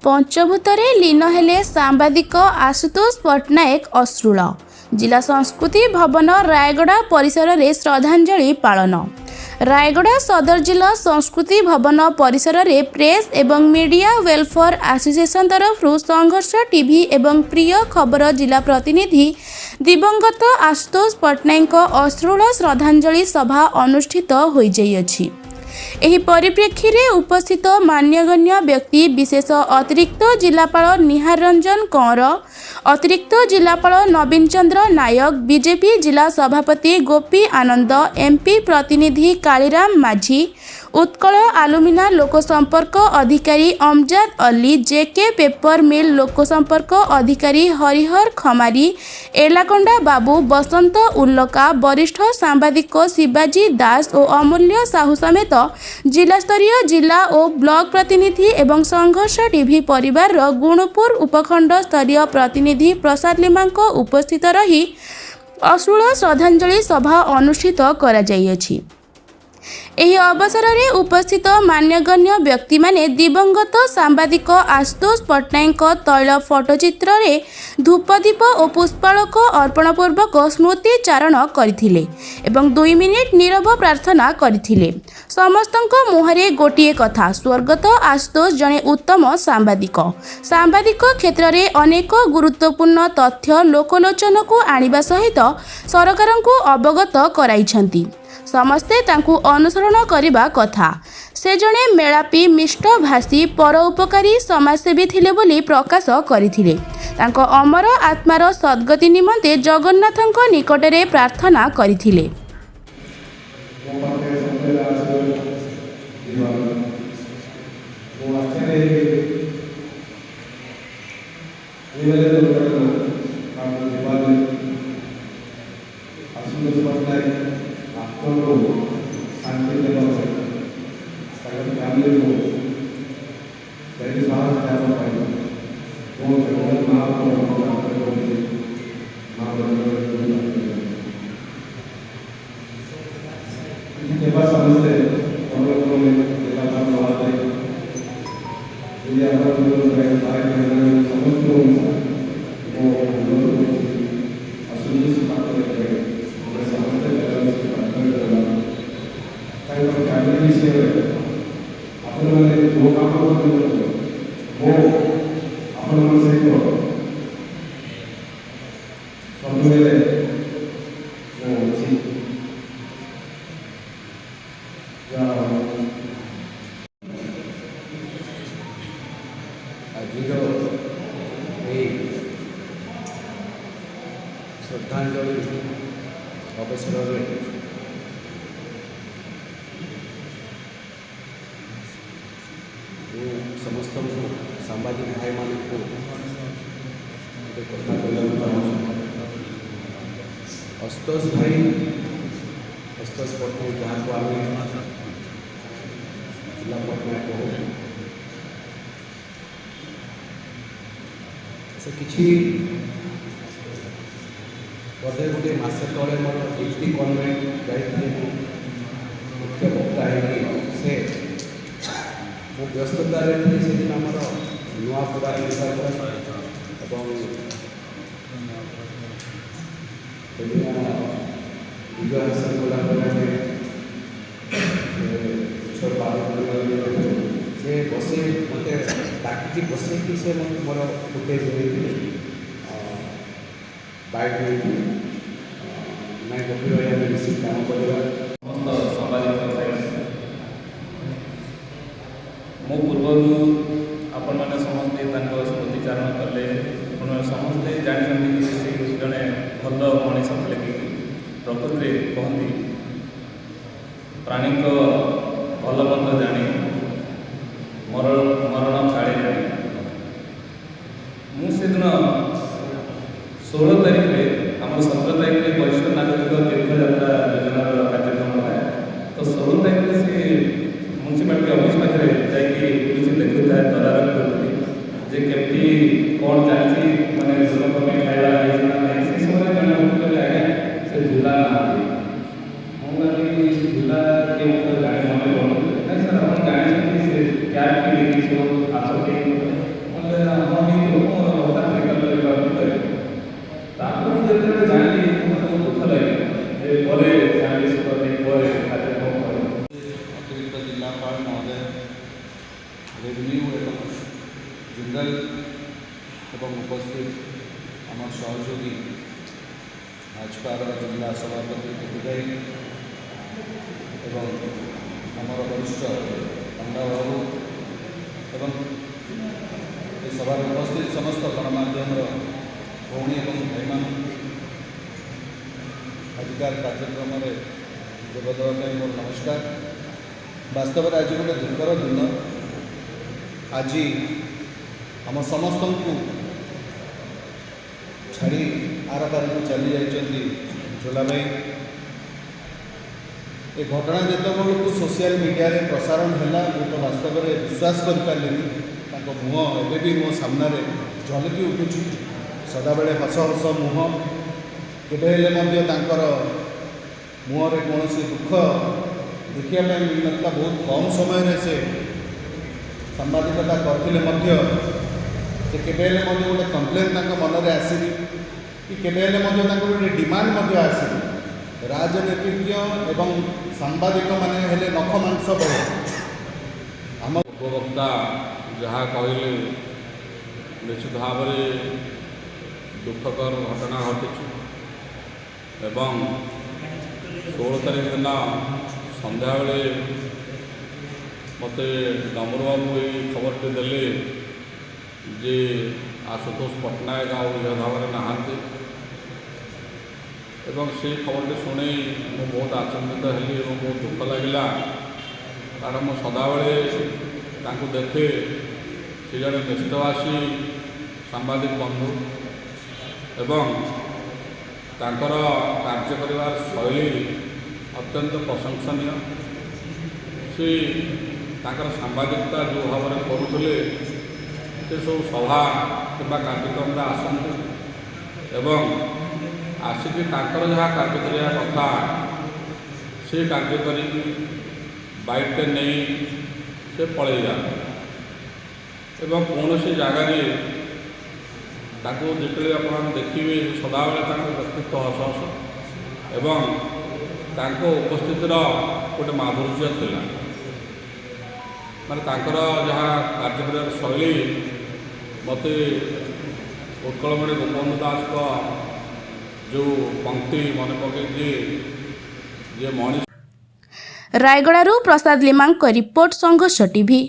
पंचभूतरे लीन हेले सांबादिक आशुतोष पट्टनायक अश्रुल। जिला संस्कृति भवन रायगड़ा परिसर में श्रद्धांजलि पालन। रायगड़ा सदर जिला संस्कृति भवन परिसर में प्रेस एवं मीडिया वेलफेयर एसोसिएशन तरफ संघर्ष टीवी एवं प्रिय खबर जिला प्रतिनिधि दिवंगत आशुतोष पट्टनायक अश्रुल श्रद्धांजलि सभा अनुष्ठित हो जाइए। एही परिप्रेक्षी रे उपस्थित मान्यगण्य व्यक्ति विशेष अतिरिक्त जिलापाल निहार रंजन कंवर, अतिरिक्त जिलापाल नवीन चंद्र नायक, बीजेपी जिला सभापति गोपी आनंद, एमपी प्रतिनिधि कालीराम माझी, उत्कल आलुमिना लोकसंपर्क अधिकारी अमजाद अली, जेके पेपर मिल लोकसंपर्क अधिकारी हरिहर खमारी, एलाकोंडा बाबू, बसंत उल्लका, वरिष्ठ सांबादिक शिवाजी दास और अमूल्य साहू समेत जिला स्तरीय जिला और ब्लॉक प्रतिनिधि एवं संघर्ष टीवी परिवार गुणपुर उपखंड स्तरीय प्रतिनिधि प्रसाद लिमा उपस्थित रही अश्रुल श्रद्धांजलि सभा अनुष्ठित करा जाइए। एही अवसर में उपस्थित मान्यगण्य व्यक्ति माने दिवंगत सांबादिक आशुतोष पट्टनायक तैल फटोचित्र रे धूपदीप और पुष्पालक अर्पण पूर्वक स्मृति चारण करथिले एवं 2 मिनिट नीरव प्रार्थना करथिले। समस्तक मुहरे गोटे कथा, स्वर्गत आशुतोष जड़े उत्तम सांबादिक क्षेत्र में अनेक गुरुत्वपूर्ण तथ्य लोकलोचन को आनिबा सहित सरकार को अवगत कराइछंती। समस्ते तांकु अनुसरण करिबा कथा। से जड़े मेलापी मिष्टभाषी परोपकारी समाजसेवी थिले बोली प्रकाश करथिले। तांको अमर आत्मार सद्गति निमंते जगन्नाथଙ୍କ निकटरे प्रार्थना करथिले। श्रद्धांजलि अवसर समस्त सांबादिक भाई मान को कथा कहना आशुतोष भाई आशुतोष पट्टनायक जहाँ को आम जिला पट्टनायक कहूँ से किसी बोधे गोटे मसे तले मोर दीप्ति कन्वेंट जाइए मुख्य वक्ता है से मो व्यस्ततार से दिन आमर नुआपड़ा एवं विजय हासिल कलापर से बसे मत डाक बसैक से मोर फुटेज बाइक नहीं मैं गभीर भाई मिसिक काम करवा समस्त सांबादिक भाई मो पूर्व आपण मैंने समस्ते स्मृतिचारण कले समस्ते जानते जड़े भल मनीष थे कि प्रकृति कहती प्राणी भल मंद जानी मरण छाड़े जानी मुझे 16 तारीख में आम 17 तारीख में वरिष्ठ नागरिक तीर्थयात्रा योजनार कार्यक्रम है तो 16 तारीख में से म्यूनिसिपालिटी ऑफिस पाखे जाकि पुलिस देखु था तदारख जे केमती कौन चलती मैंने लोक खाଇବା से समय जन आज्ञा से झूला ना मुझे झूला के मतलब जाने मन नहीं सर आप जानते से कैब के लिए सब आसती जिलापाल महोदय, रेवेन्यू एवं जनरल एवं उपस्थित आम सहयोगी भाजपा जिला सभापति दिग्विजय एवं आमर वरिष्ठ पंडा बाबू एवं ये सभा उपस्थित समस्त गणमाध्यम भौणी और भाई मान आजिकार कार्यक्रम में जोगदेवा मोर नमस्कार। वास्तव में आज गोटे दुखर दिन, आज आम समस्त को छाड़ी आर पार चली जाइए झोला भाई। ये घटना जिते को सोशल मीडिया रे प्रसारण है, मुझे तो वास्तव में विश्वास कर मुह एवं भी मो सामने झलकी उठुची। सदाबले हस हस मुह, केबे मुहरे कौन दुख देखा मिल ना। बहुत कम समय से सांबादिकता करते केबे गोटे कम्प्लेन मन में आसनी कि केबे गोटे डिमांड आसनी। राजनीतिज्ञ एवं सांबादिक माने हेले नख मांस बड़े। आम उपभोक्ता जहाँ कहले निश्चित भाव में दुखकर घटना घटी एवं 16 तारीख दिन संध्या बेले मते डमरू बाबू ये खबरटी देले जे आशुतोष पट्टनायक आउ भाव नहांती एवं से खबरटी शुणी मुझे बहुत आचंबित हेली और बहुत दुख लगिला। कारण मुझे सदाबले देखे से जड़े निष्ठावासी सांबादिक बंधु एवं तांकर कार्य करिवार शैली अत्यंत प्रशंसनीय। से तांकर सांबादिकता जो भाव में करुले से सब सभा कि कार्यक्रम में आसते एवं आसिक जहाँ कार्य करने कथा से कार्य कर बाइकटे नहीं से पलि जाते एवं कौन सी जगार जिते आप देखिए सदाबले व्यक्तित्व हस हस एवं उपस्थित गोटे माधुर्य थिला। माने जहाँ कार्य कर शैली मत उत्कलमणि गोपबंधु दास जो पंक्ति मन पकई जे मनीष। रायगड़ारू प्रसाद लिमांक रिपोर्ट संघर्ष टीवी।